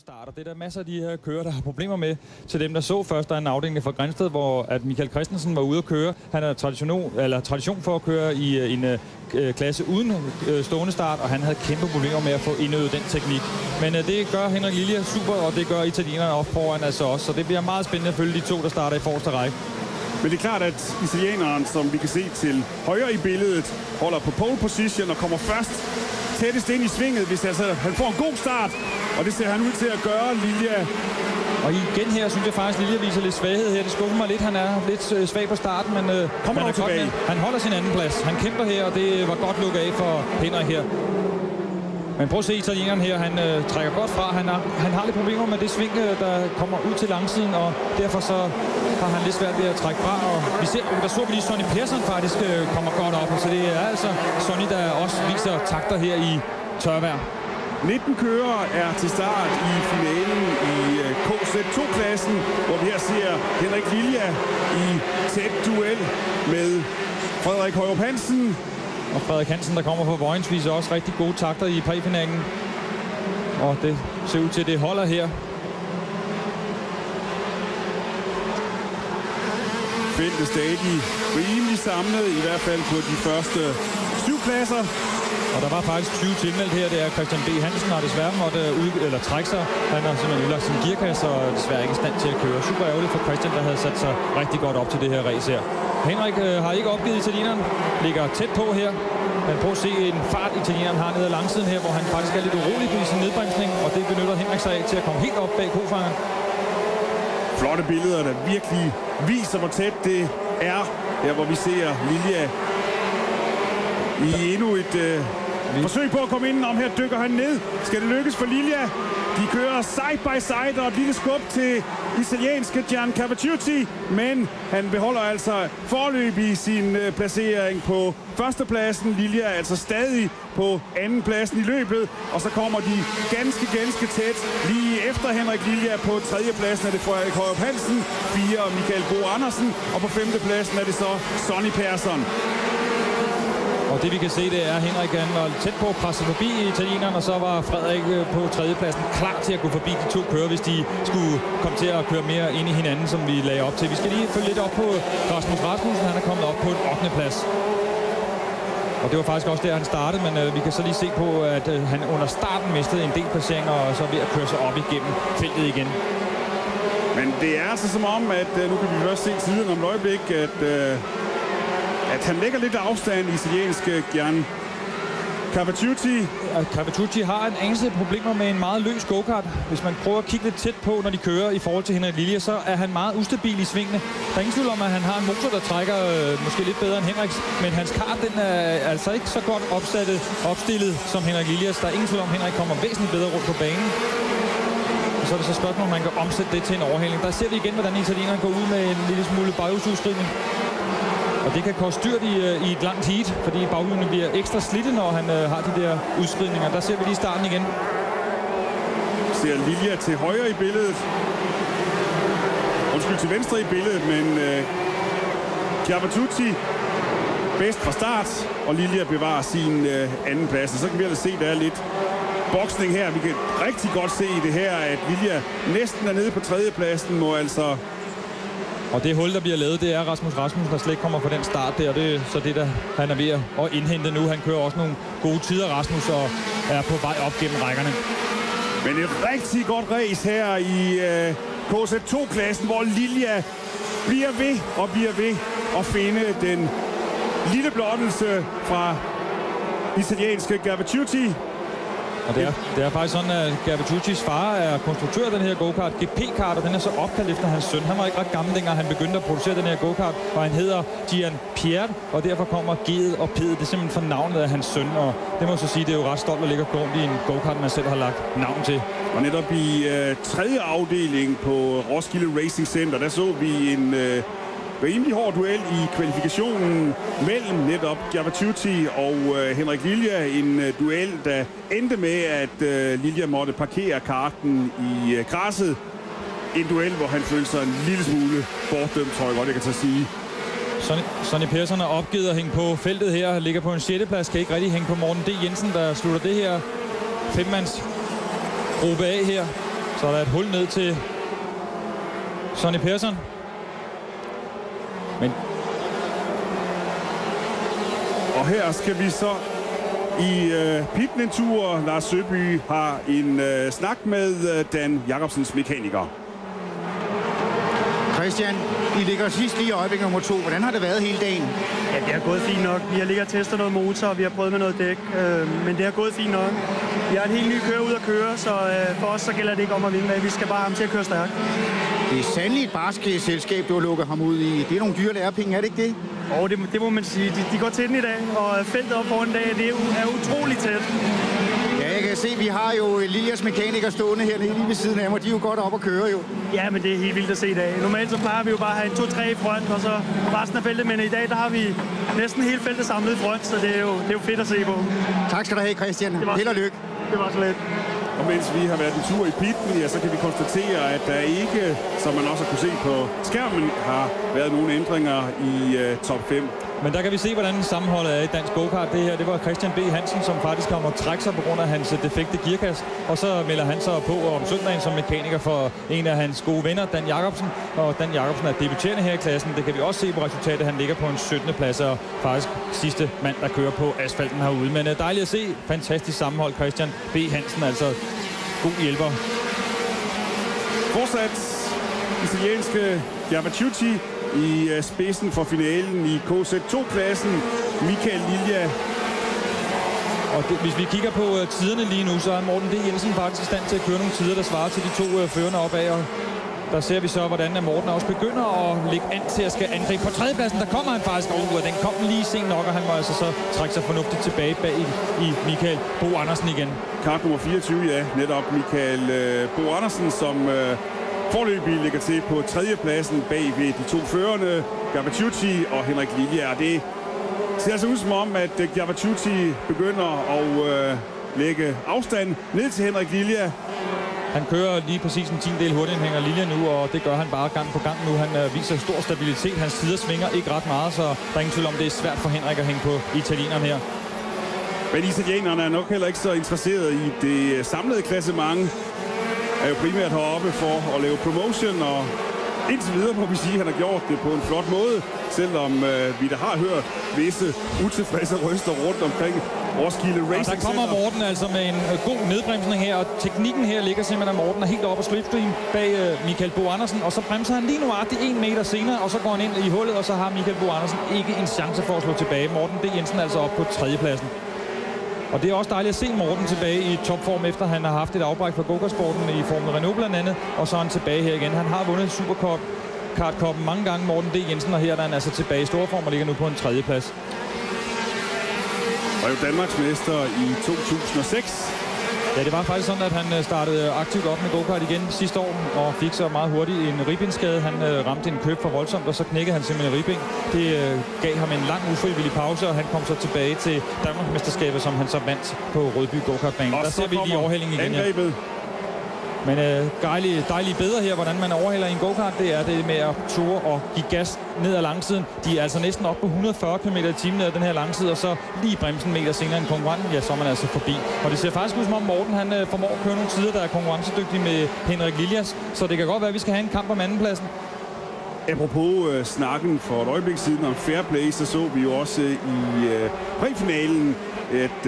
starter. Det er der masser af de her kører, der har problemer med. Til dem, der så først, der er en afdeling fra Grænsted, hvor at Michael Christensen var ude at køre. Han har tradition for at køre i en klasse uden stående start, og han havde kæmpe problemer med at få indøvet den teknik. Men det gør Henrik Lilja super, og det gør italienerne op foran altså også. Så det bliver meget spændende at følge de to, der starter i forreste række. Men det er klart, at italieneren, som vi kan se til højre i billedet, holder på pole position og kommer først tættest ind i svinget, hvis altså han får en god start. Og det ser han ud til at gøre, Lilja. Og igen her, synes jeg faktisk, Lilja viser lidt svaghed her. Det skuffer mig lidt. Han er lidt svag på starten, men han holder sin anden plads. Han kæmper her, og det var godt lukket af for Henrik her. Men prøv at se italieneren her. Han trækker godt fra. Han har lidt problemer med det sving, der kommer ud til langsiden, og derfor så har han lidt svært ved at trække fra. Og der så vi lige Sonny Persson faktisk kommer godt op. Så det er altså Sonny, der også viser takter her i tørvejr. 19 kører er til start i finalen i KZ2-klassen, hvor vi her ser Henrik Lilja i tæt duel med Frederik Højrup Hansen. Og Frederik Hansen, der kommer fra Vojens, viser også rigtig gode takter i præfinalen. Og det ser ud til, at det holder her. Feltet stadig rimelig samlet, i hvert fald på de første 7 pladser. Og der var faktisk 20 tilmeldt her. Det er Christian B. Hansen, har desværre måtte trække sig. Han har simpelthen udlagt sin gearkasse og er desværre ikke i stand til at køre. Super ærgerligt for Christian, der havde sat sig rigtig godt op til det her race her. Henrik har ikke opgivet italieneren. Ligger tæt på her. Men prøv at se en fart italieneren har nede ad langsiden her, hvor han faktisk er lidt urolig på sin nedbremsning. Og det benytter Henrik sig af til at komme helt op bag kofangeren. Flotte billeder, der virkelig viser, hvor tæt det er. Her hvor vi ser Lilja i endnu et forsøg på at komme ind om. Her dykker han ned. Skal det lykkes for Lilja? De kører side by side, og et lille skub til italienske Gian Cavacciuti, men han beholder altså foreløbig sin placering på førstepladsen. Lilja er altså stadig på andenpladsen i løbet, og så kommer de ganske tæt lige efter Henrik Lilja. På tredjepladsen er det Frederik Højrup Hansen, 4 Michael Bo Andersen, og på femtepladsen er det så Sonny Persson. Og det vi kan se, det er, at Henrik var tæt på at presse forbi italieneren, og så var Frederik på tredjepladsen klar til at gå forbi de to kører, hvis de skulle komme til at køre mere ind i hinanden, som vi lagde op til. Vi skal lige følge lidt op på Rasmus Rasmussen. Han er kommet op på en 8. plads. Og det var faktisk også der, han startede, men vi kan så lige se på, at han under starten mistede en del placeringer, og så ved at køre sig op igennem feltet igen. Men det er altså som om, at nu kan vi først se tiden om et øjeblik, at han lægger lidt afstand i italienske Gian Cavacciuti. Cavacciuti har en anelse problemer med en meget løs go-kart. Hvis man prøver at kigge lidt tæt på, når de kører i forhold til Henrik Lilja, så er han meget ustabil i svingene. Der er ingen tvivl om, at han har en motor, der trækker måske lidt bedre end Henriks, men hans kart den er altså ikke så godt opstillet som Henrik Liljas. Der er ingen tvivl om, at Henrik kommer væsentligt bedre rundt på banen. Og så er det så spørgsmål, om man kan omsætte det til en overhaling. Der ser vi igen, hvordan italieneren går ud med en lille smule baghjulsudskridning. Og det kan koste dyrt i et langt heat, fordi baghjulene bliver ekstra slidte, når han har de der udskridninger. Der ser vi lige starten igen. Ser Lilja til højre i billedet. Undskyld, til venstre i billedet, men Cavacciuti bedst fra start, og Lilja bevarer sin anden plads. Og så kan vi altså se, at der er lidt boksning her. Vi kan rigtig godt se i det her, at Lilja næsten er nede på tredjepladsen, må altså... Og det hul, der bliver lavet, det er Rasmus Rasmussen, der slet ikke kommer fra den start der. Det er så det, der han er ved at indhente nu. Han kører også nogle gode tider, Rasmus, og er på vej op gennem rækkerne. Men et rigtig godt race her i KZ2-klassen, hvor Lilja bliver ved at finde den lille blottelse fra italienske Cavacciuti. Og det er faktisk sådan, at Cavacciutis far er konstruktør af den her go-kart, GP-kart, og den er så opkaldt efter hans søn. Han var ikke ret gammel, dengang han begyndte at producere den her go-kart, og han hedder Gian Pierre, og derfor kommer G'et og P'et. Det er simpelthen for navnet af hans søn, og det må så sige, det er jo ret stolt at ligge og gå rundt i en go-kart, man selv har lagt navn til. Og netop i tredje afdeling på Roskilde Racing Center, der så vi en rimelig hård duel i kvalifikationen mellem netop Cavacciuti og Henrik Lilja. En duel, der endte med, at Lilja måtte parkere karten i græsset. En duel, hvor han følte sig en lille smule bortdømt, tror jeg godt, jeg kan tage sige. Sonny Persson har opgivet at hænge på feltet her. Ligger på en 6. plads, kan ikke rigtig hænge på Morten D. Jensen, der slutter det her femmands gruppe A her. Så er der et hul ned til Sonny Persson. Men og her skal vi så i pitten en tur. Lars Søby har en snak med Dan Jacobsens mekaniker. Christian, I ligger sidst lige i øjeblik nummer 2. Hvordan har det været hele dagen? Ja, det har gået fint nok. Vi har ligget og testet noget motor, og vi har prøvet med noget dæk. Men det har gået fint nok. Vi har en helt ny kører ud at køre, så for os så gælder det ikke om at vinde med. Vi skal bare ham til at køre stærkt. Det er sandelig et barsk selskab, du har lukket ham ud i. Det er nogle dyre lærepenge, er det ikke det? Og det må man sige. De går til den i dag, og feltet op foran dag, det er utroligt tæt. Ja, jeg kan se, vi har jo Lilias mekaniker stående her lige ved siden af mig. De er jo godt op at køre jo. Ja, men det er helt vildt at se i dag. Normalt så plejer vi jo bare at have en 2-3 i front, og så resten af feltet. Men i dag, der har vi næsten hele feltet samlet i front, så det er jo fedt at se på. Tak skal du have, Christian. Held og lykke. Det var så let. Og mens vi har været en tur i pitten, ja, så kan vi konstatere, at der ikke, som man også har kunne se på skærmen, har været nogen ændringer i top 5. Men der kan vi se, hvordan sammenholdet er i dansk go-kart. Det var Christian B. Hansen, som faktisk har måttet trække sig på grund af hans defekte gearkasse. Og så melder han sig på om søndagen som mekaniker for en af hans gode venner, Dan Jacobsen. Og Dan Jacobsen er debuterende her i klassen. Det kan vi også se på resultatet. Han ligger på en 17. plads og faktisk sidste mand, der kører på asfalten herude. Men dejligt at se. Fantastisk sammenhold, Christian B. Hansen. Altså god hjælper. Fortsat italienske Gavaciuti i spidsen for finalen i KZ2-klassen. Michael Lilja. Og hvis vi kigger på tiderne lige nu, så er Morten D. Jensen faktisk i stand til at køre nogle tider, der svarer til de to førende opad. Og der ser vi så, hvordan Morten også begynder at lægge an til at skal angribe. På tredjepladsen, der kommer han faktisk over. Den kom lige sent nok, og han må altså så trække sig fornuftigt tilbage bag i Michael Bo Andersen igen. Kart nummer 24, ja. Netop Michael Bo Andersen, som forløbig ligger til på tredjepladsen bag ved de to førende, Gavaciuti og Henrik Lilja. Det ser altså ud som om, at Gavaciuti begynder at lægge afstand ned til Henrik Lilja. Han kører lige præcis en tiendedel hurtigere end Henrik Lilja nu, og det gør han bare gang på gang nu. Han viser stor stabilitet. Hans tider svinger ikke ret meget, så der er ingen tvivl om, det er svært for Henrik at hænge på italieneren her. Men italienerne er nok heller ikke så interesserede i det samlede klassement. Er jo primært heroppe for at lave promotion, og indtil videre må vi sige, at han har gjort det på en flot måde, selvom vi da har hørt visse utilfredse røster rundt omkring Roskilde Racing Center. Der kommer Morten altså med en god nedbremsning her, og teknikken her ligger simpelthen, at Morten er helt oppe på slipstream bag Michael Bo Andersen, og så bremser han lige nu 1 meter senere, og så går han ind i hullet, og så har Michael Bo Andersen ikke en chance for at slå tilbage. Morten D. Jensen altså op på tredjepladsen. Og det er også dejligt at se Morten tilbage i topform, efter han har haft et afbræk for go-kartsporten i Formel Renault blandt andet, og så er han tilbage her igen. Han har vundet Superkart-koppen mange gange, Morten D. Jensen, og her er han altså tilbage i storform og ligger nu på en tredjeplads. Og jo Danmarksmester i 2006. Ja, det var faktisk sådan, at han startede aktivt op med go-kart igen sidste år, og fik så meget hurtigt en ribbensskade. Han ramte en køb for voldsomt, og så knækkede han simpelthen ribben. Det gav ham en lang ufrivillig pause, og han kom så tilbage til Danmarksmesterskabet, som han så vandt på Rødby go-kartbanen. Der ser vi lige overhældning igen. Angrebet. Men dejligt bedre her, hvordan man overhælder i en go-kart, det er det med at ture og give gas ned ad langsiden. De er altså næsten op på 140 km/t ned ad den her langside, og så lige bremsen meter senere end konkurrenten, ja, så er man altså forbi. Og det ser faktisk ud som om Morten, han formår at køre nogle tider, der er konkurrencedygtige med Henrik Liljas, så det kan godt være, at vi skal have en kamp om andenpladsen. Apropos snakken for et øjeblik siden om fair play, så vi jo også i præfinalen, at